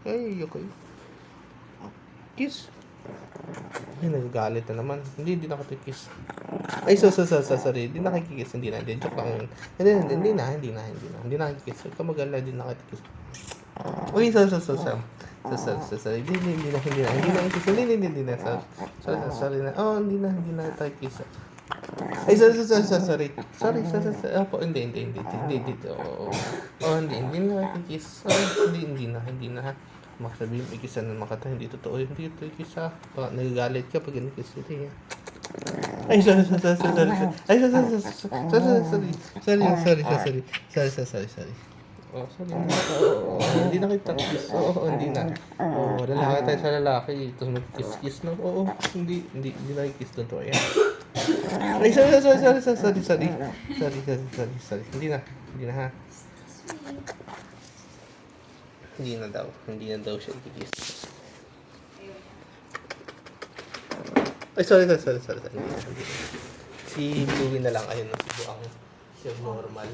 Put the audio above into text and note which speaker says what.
Speaker 1: Ay, okay. Kiss. Ay, nagagalit na naman. Hindi nakikikiss. Ay, sorry. Hindi nakikikiss. Hindi na. Joke lang yun. Hindi na nakikikiss. Huwag ka mag-alala, hindi nakikikiss. Uy, sorry. Hindi na nakikikiss. Hindi na. Sorry na. Oh, hindi na tayo kiss. Ay, sorry. Opo, hindi. Hindi na nakikikiss. Hindi na. Makasabihin, ikisan naman kita, hindi totoo, hindi ito ikisa. Baka nagagalit ka pag inikis ito eh. Ay, sorry. Ay, sorry. Oh, sorry. Hindi na kita kiss. Hindi na. Lalaki tayo sa lalaki. Tapos mag-kiss na. Hindi na kiss doon to. Ayan. Ay, sorry. Hindi na ha. Hindi na daw siya i-kiss. Ay, sorry. Hindi na. Si Bluey na lang. Ayun, si Buang. Si normal.